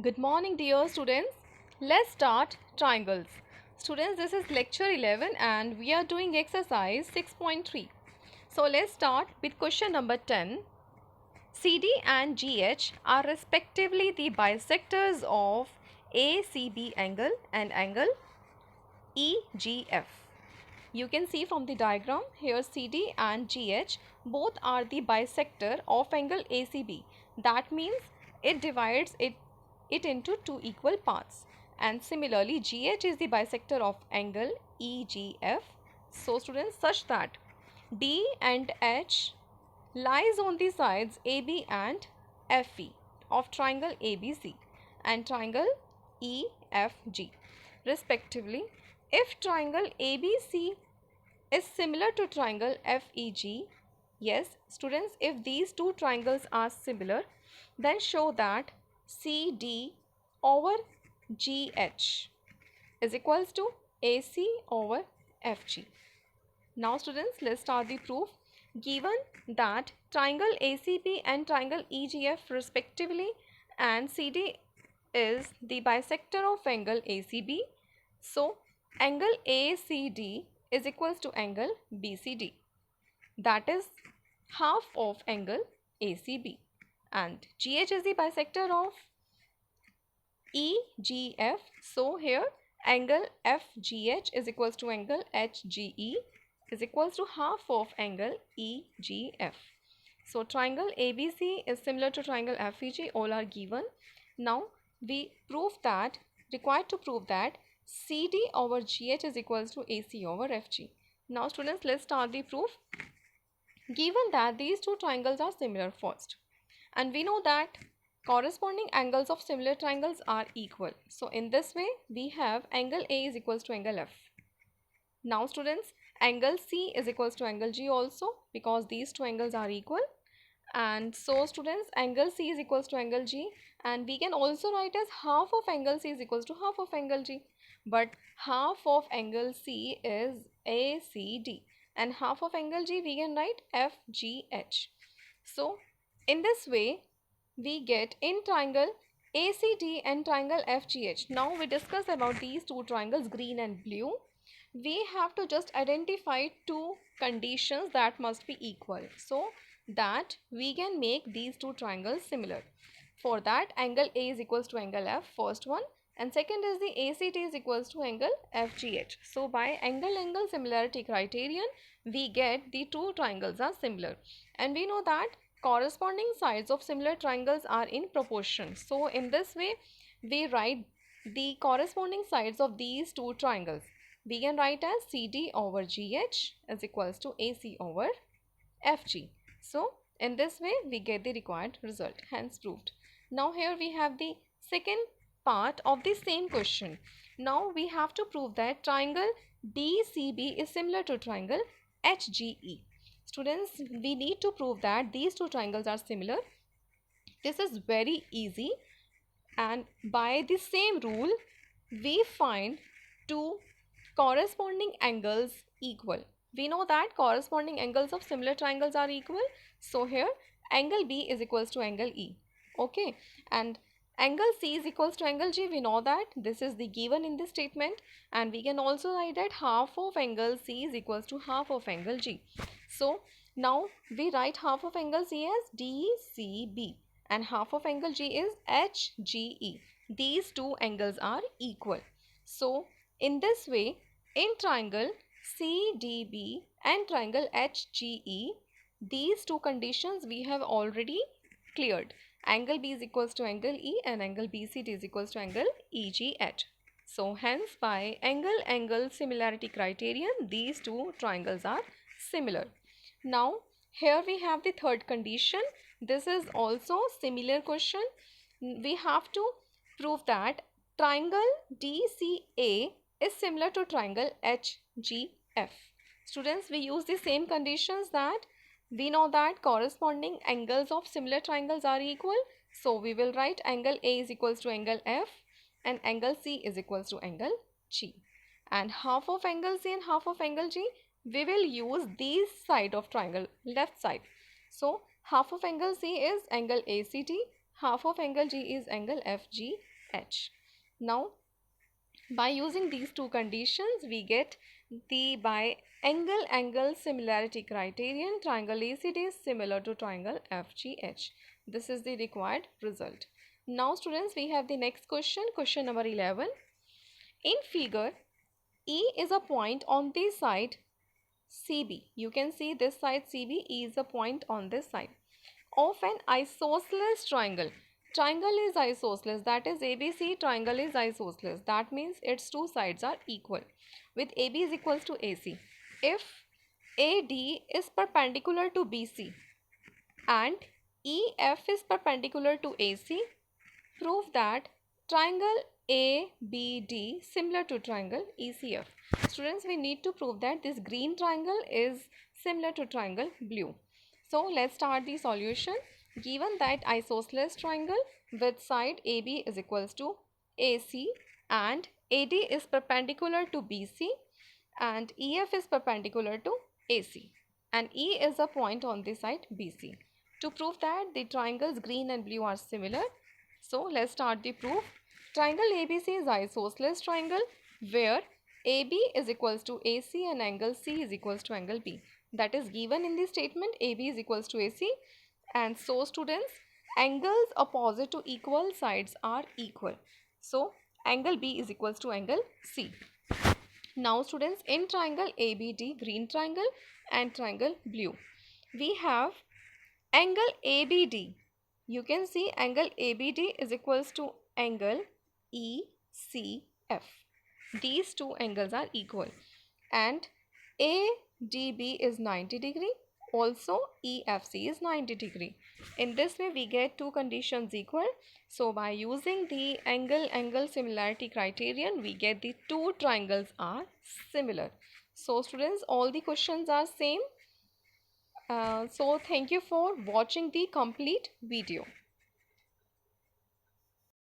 Good morning, dear students. Let's start triangles. Students, this is lecture 11 and we are doing exercise 6.3. So let's start with question number 10. CD and GH are respectively the bisectors of ACB angle and angle EGF. You can see from the diagram here CD and GH both are the bisector of angle ACB. That means it divides it into two equal parts. And similarly GH is the bisector of angle EGF. So students, such that D and H lies on the sides AB and FE of triangle ABC and triangle EFG respectively. If triangle ABC is similar to triangle FEG, yes students, if these two triangles are similar, then show that CD over GH is equals to AC over FG. Now students, let's start the proof. Given that triangle ACB and triangle EGF respectively and CD is the bisector of angle ACB, so angle ACD is equals to angle BCD, that is half of angle ACB, and GH is the bisector of EGF, so here angle FGH is equals to angle HGE is equals to half of angle EGF. So triangle ABC is similar to triangle FEG, all are given. Now we required to prove that CD over GH is equals to AC over FG. Now students, let's start the proof. Given that these two triangles are similar first, and we know that corresponding angles of similar triangles are equal. So in this way we have angle A is equals to angle F. Now students, angle C is equals to angle G also, because these two angles are equal. And so students, angle C is equals to angle G, and we can also write as half of angle C is equals to half of angle G. But half of angle C is ACD and half of angle G we can write FGH. So in this way we get in triangle ACD and triangle FGH. Now we discuss about these two triangles, green and blue. We have to just identify two conditions that must be equal so that we can make these two triangles similar. For that, angle A is equals to angle F, first one, and second is the ACD is equals to angle FGH. So by angle similarity criterion we get the two triangles are similar, and we know that corresponding sides of similar triangles are in proportion. So in this way we write the corresponding sides of these two triangles. We can write as CD over GH is equals to AC over FG. So in this way we get the required result, hence proved. Now here we have the second part of the same question. Now we have to prove that triangle DCB is similar to triangle HGE. Students, we need to prove that these two triangles are similar. This is very easy, and by the same rule we find two corresponding angles equal. We know that corresponding angles of similar triangles are equal. So here angle B is equals to angle E. Okay, and angle C is equals to angle G. We know that this is the given in this statement, and we can also write that half of angle C is equals to half of angle G. So now we write half of angle C as DCB and half of angle G is HGE. These two angles are equal. So in this way, in triangle CDB and triangle HGE, these two conditions we have already cleared. Angle B is equals to angle E and angle BCD is equals to angle EGH. So hence by angle similarity criterion, these two triangles are similar. Now here we have the third condition. This is also similar question. We have to prove that triangle DCA is similar to triangle HGF. Students, we use the same conditions that we know that corresponding angles of similar triangles are equal. So we will write angle A is equals to angle F and angle C is equals to angle G. And half of angle C and half of angle G, we will use these side of triangle, left side. So half of angle C is angle ACD, half of angle G is angle FG, H. Now, by using these two conditions, we get the by angle similarity criterion, triangle ACD is similar to triangle FGH. This is the required result. Now students, we have the next question, question number 11. In figure, E is a point on this side CB. You can see this side CB, E is a point on this side of an isosceles triangle. Triangle is isosceles, that is ABC triangle is isosceles. That means its two sides are equal with AB is equals to AC. If AD is perpendicular to BC and EF is perpendicular to AC, prove that triangle ABD similar to triangle ECF. Students, we need to prove that this green triangle is similar to triangle blue. So let's start the solution. Given that isosceles triangle with side AB is equals to AC and AD is perpendicular to BC and EF is perpendicular to AC and E is a point on the side BC. To prove that the triangles green and blue are similar, so let's start the proof. Triangle ABC is isosceles triangle where AB is equals to AC and angle C is equals to angle B. That is given in the statement AB is equals to AC. And so students, angles opposite to equal sides are equal. So angle B is equals to angle C. Now students, in triangle ABD, green triangle and triangle blue, we have angle ABD. You can see angle ABD is equals to angle ECF. These two angles are equal and ADB is 90 degree. Also EFC is 90 degree. In this way we get two conditions equal. So by using the angle similarity criterion, we get the two triangles are similar. So students, all the questions are same. So thank you for watching the complete video.